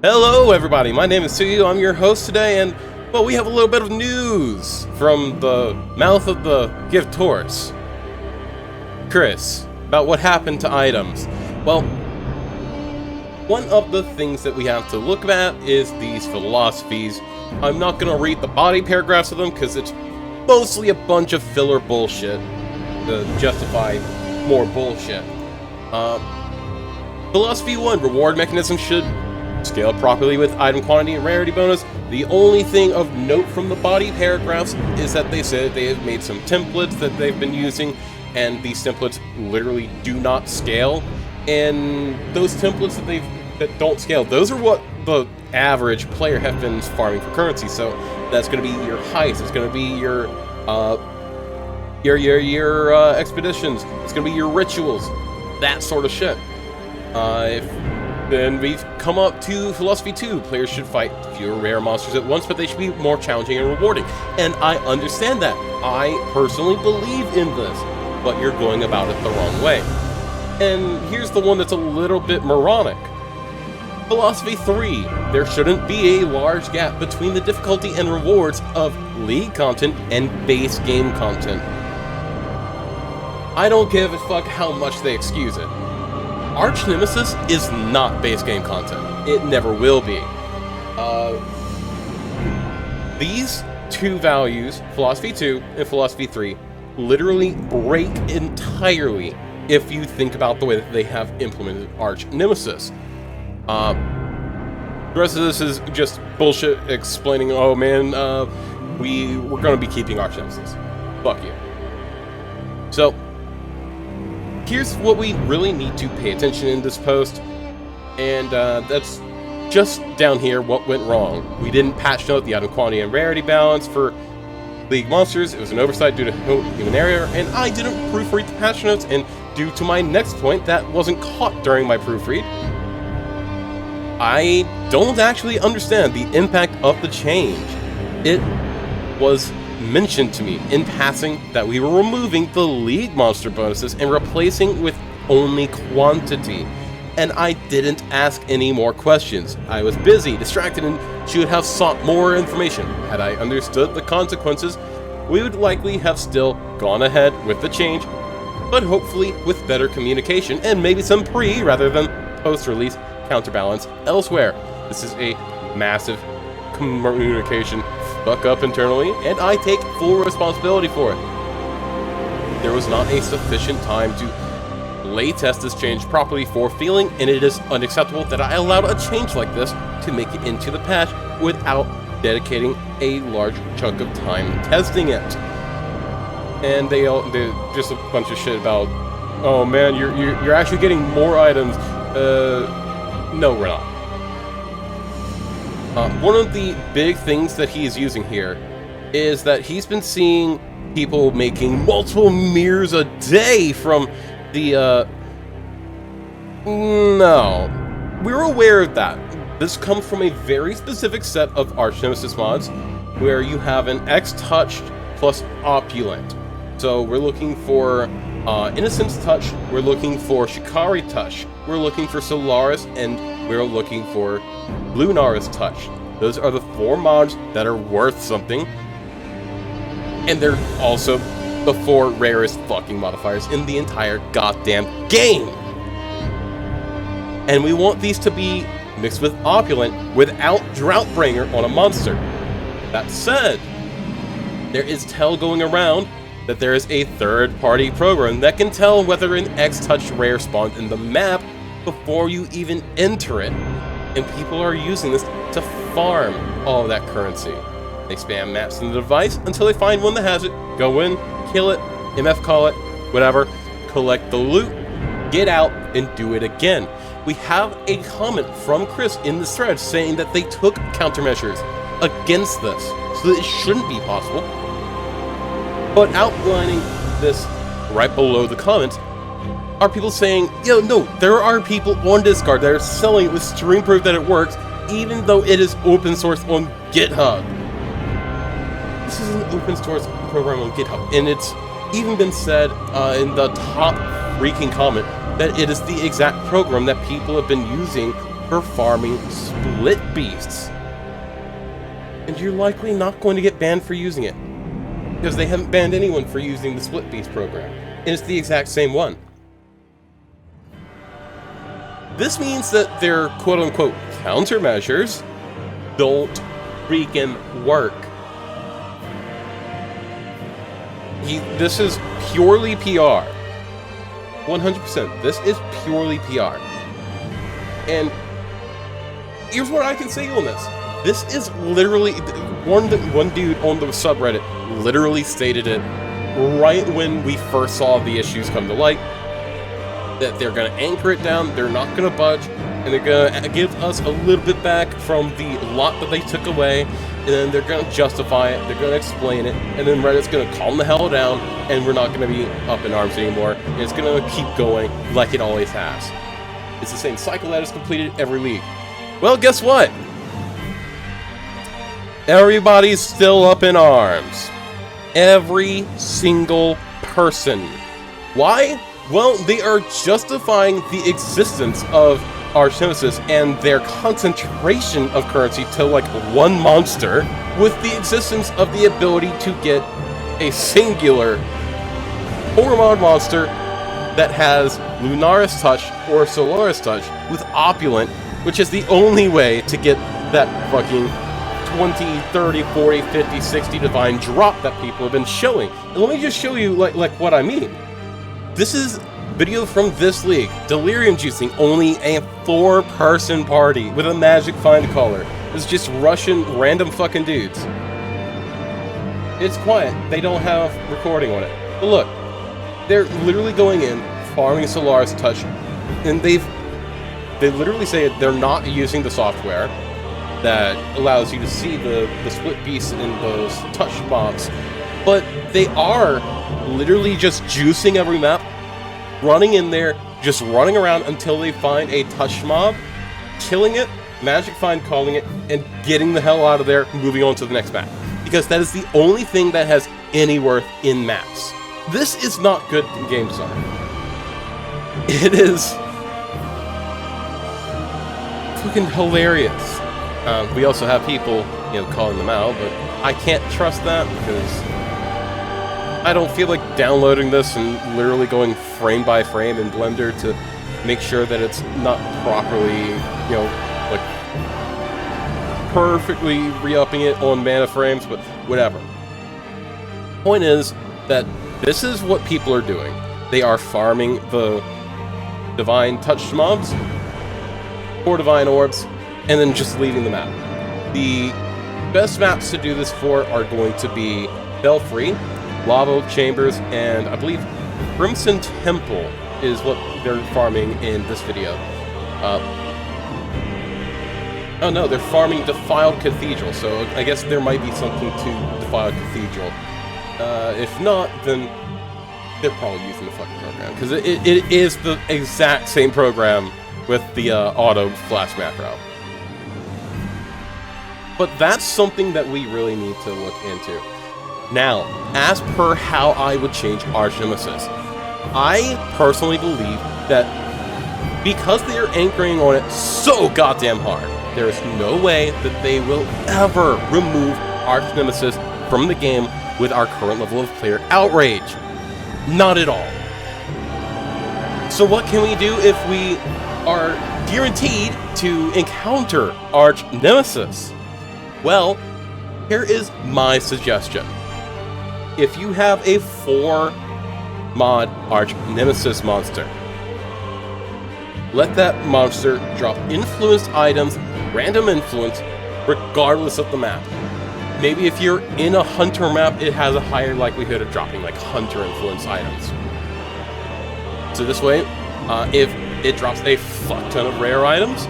Hello everybody, my name is Suyu, I'm your host today, and, well, we have a little bit of news from the mouth of the Giftaurus, Chris, about what happened to items. Well, one of the things that we have to look at is these philosophies. I'm not going to read the body paragraphs of them, because it's mostly a bunch of filler bullshit to justify more bullshit. Philosophy 1, reward mechanism should scale properly with item quantity and rarity bonus. The only thing of note from the body paragraphs is that they said they have made some templates that they've been using, and these templates literally do not scale. And those templates that don't scale, those are what the average player have been farming for currency. So that's going to be your heists, it's going to be your expeditions, it's going to be your rituals, that sort of shit. Then we've come up to Philosophy 2. Players should fight fewer rare monsters at once, but they should be more challenging and rewarding. And I understand that. I personally believe in this, but you're going about it the wrong way. And here's the one that's a little bit moronic. Philosophy 3. There shouldn't be a large gap between the difficulty and rewards of League content and base game content. I don't give a fuck how much they excuse it. Archnemesis is not base game content. It never will be. These two values, Philosophy 2 and Philosophy 3, literally break entirely if you think about the way that they have implemented Archnemesis. The rest of this is just bullshit explaining, oh man, we're going to be keeping Archnemesis. Fuck you. So, here's what we really need to pay attention in this post, and that's just down here what went wrong. We didn't patch note the item quantity and rarity balance for League monsters. It was an oversight due to human error, and I didn't proofread the patch notes, and due to my next point, that wasn't caught during my proofread. I don't actually understand the impact of the change. It was mentioned to me in passing that we were removing the League monster bonuses and replacing with only quantity, and I didn't ask any more questions. I was busy, distracted, and should have sought more information. Had I understood the consequences, we would likely have still gone ahead with the change, but hopefully with better communication and maybe some pre rather than post-release counterbalance elsewhere. This is a massive communication fuck up internally, and I take full responsibility for it. There was not a sufficient time to lay test this change properly for feeling, and it is unacceptable that I allowed a change like this to make it into the patch without dedicating a large chunk of time testing it. And they're just a bunch of shit about, oh man, you're actually getting more items. No, we're not. One of the big things that he is using here is that he's been seeing people making multiple mirrors a day from the, No. We're aware of that. This comes from a very specific set of Archnemesis mods, where you have an X-Touch plus Opulent. So we're looking for Innocence Touch, we're looking for Shikari Touch, we're looking for Solaris, and we're looking for Lunaris Touch. Those are the 4 mods that are worth something, and they're also the 4 rarest fucking modifiers in the entire goddamn game. And we want these to be mixed with Opulent without Droughtbringer on a monster. That said, there is tell going around that there is a third-party program that can tell whether an X-Touch rare spawned in the map before you even enter it, and people are using this to farm all of that currency. They spam maps in the device until they find one that has it, go in, kill it, MF call it, whatever, collect the loot, get out, and do it again. We have a comment from Chris in this thread saying that they took countermeasures against this, so that it shouldn't be possible. But outlining this right below the comments are people saying, yo, no, there are people on Discord that are selling it with stream proof that it works, even though it is open source on GitHub. This is an open source program on GitHub, and it's even been said in the top freaking comment that it is the exact program that people have been using for farming split beasts. And you're likely not going to get banned for using it, because they haven't banned anyone for using the split beast program, and it's the exact same one. This means that their quote-unquote countermeasures don't freaking work. This is purely PR. 100%. This is purely PR. And here's what I can say on this. This is literally... One dude on the subreddit literally stated it right when we first saw the issues come to light. That they're going to anchor it down, they're not going to budge, and they're going to give us a little bit back from the lot that they took away, and then they're going to justify it, they're going to explain it, and then Reddit's going to calm the hell down, and we're not going to be up in arms anymore, and it's going to keep going like it always has. It's the same cycle that is completed every league. Well, guess what? Everybody's still up in arms. Every single person. Why? Well, they are justifying the existence of Archnemesis and their concentration of currency to like one monster with the existence of the ability to get a singular 4-mod monster that has Lunaris Touch or Solaris Touch with Opulent, which is the only way to get that fucking 20, 30, 40, 50, 60 divine drop that people have been showing. And let me just show you like what I mean. This is video from this league. Delirium juicing, only a 4-person party with a magic find color. It's just Russian random fucking dudes. It's quiet. They don't have recording on it. But look, they're literally going in, farming Solaris Touch, and they literally say they're not using the software that allows you to see the split beasts in those touch mobs, but they are literally just juicing every map, running in there, just running around until they find a touch mob, killing it, magic find calling it, and getting the hell out of there, moving on to the next map. Because that is the only thing that has any worth in maps. This is not good game design. It is fucking hilarious. We also have people, calling them out, but I can't trust that because I don't feel like downloading this and literally going frame by frame in Blender to make sure that it's not properly, like perfectly re-upping it on mana frames, but whatever. Point is that this is what people are doing. They are farming the divine touch mobs, 4 divine orbs, and then just leaving the map. The best maps to do this for are going to be Belfry, Lava Chambers, and I believe Crimson Temple is what they're farming in this video. Oh no, they're farming Defiled Cathedral, so I guess there might be something to Defiled Cathedral. If not, then they're probably using the fucking program, because it is the exact same program with the auto flash macro. But that's something that we really need to look into. Now, as per how I would change Archnemesis, I personally believe that because they are anchoring on it so goddamn hard, there is no way that they will ever remove Archnemesis from the game with our current level of player outrage. Not at all. So what can we do if we are guaranteed to encounter Archnemesis? Well, here is my suggestion. If you have a 4-mod Archnemesis monster, let that monster drop influenced items, random influence, regardless of the map. Maybe if you're in a hunter map, it has a higher likelihood of dropping like hunter influence items. So this way, if it drops a fuck ton of rare items,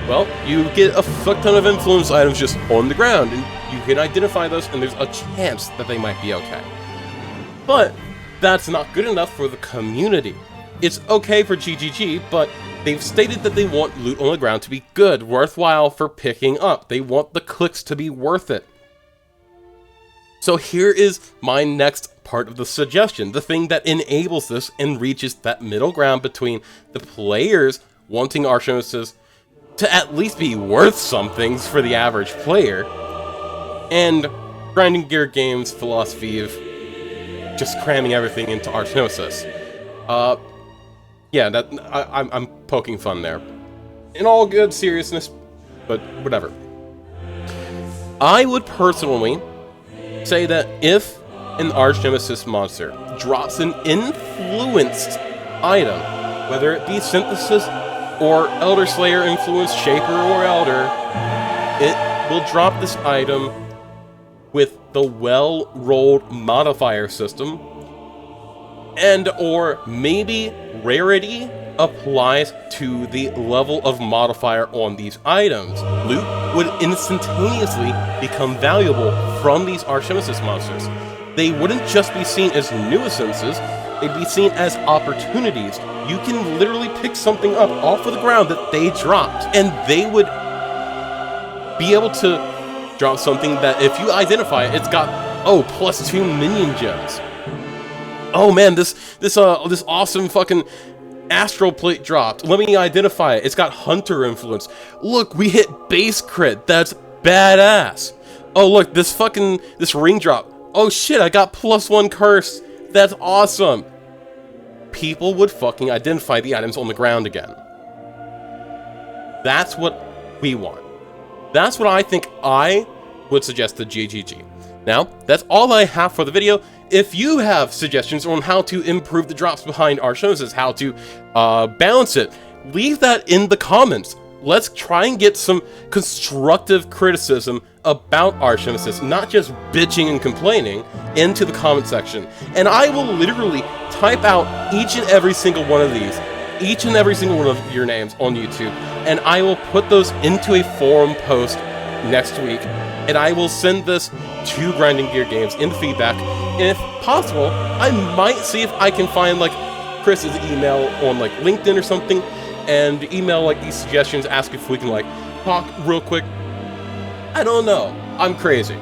well, you get a fuck ton of influence items just on the ground, and you can identify those, and there's a chance that they might be okay. But that's not good enough for the community. It's okay for GGG, but they've stated that they want loot on the ground to be good, worthwhile for picking up. They want the clicks to be worth it. So here is my next part of the suggestion, the thing that enables this and reaches that middle ground between the players wanting Archnemesis to at least be worth something for the average player. And Grinding Gear Games' philosophy of just cramming everything into Archnemesis. Yeah, I'm poking fun there. In all good seriousness, but whatever. I would personally say that if an Archnemesis monster drops an influenced item, whether it be Synthesis or Elder Slayer influenced Shaper or Elder, it will drop this item with the well-rolled modifier system, and or maybe rarity applies to the level of modifier on these items. Loot would instantaneously become valuable from these Archnemesis monsters. They wouldn't just be seen as nuisances, they'd be seen as opportunities. You can literally pick something up off of the ground that they dropped, and they would be able to drop something that if you identify it, it's got, oh, +2 minion gems. Oh man, this awesome fucking Astral Plate dropped. Let me identify it. It's got Hunter influence. Look, we hit base crit. That's badass. Oh look, this ring drop. Oh shit, I got +1 curse. That's awesome. People would fucking identify the items on the ground again. That's what we want. That's what I think I would suggest to GGG. Now, that's all I have for the video. If you have suggestions on how to improve the drops behind Archnemesis, how to balance it, leave that in the comments. Let's try and get some constructive criticism about Archnemesis, not just bitching and complaining, into the comment section. And I will literally type out each and every single one of these, each and every single one of your names on YouTube, and I will put those into a forum post next week, and I will send this to Grinding Gear Games in the feedback. And if possible, I might see if I can find like Chris's email on like LinkedIn or something, and email like these suggestions, ask if we can like talk real quick. I don't know. I'm crazy.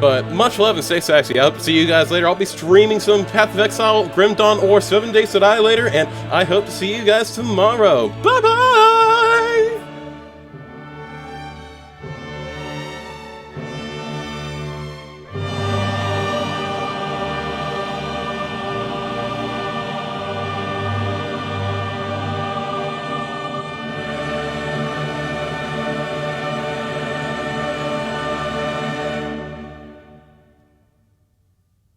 But much love and stay sexy. I hope to see you guys later. I'll be streaming some Path of Exile, Grim Dawn, or 7 Days to Die later, and I hope to see you guys tomorrow. Bye-bye!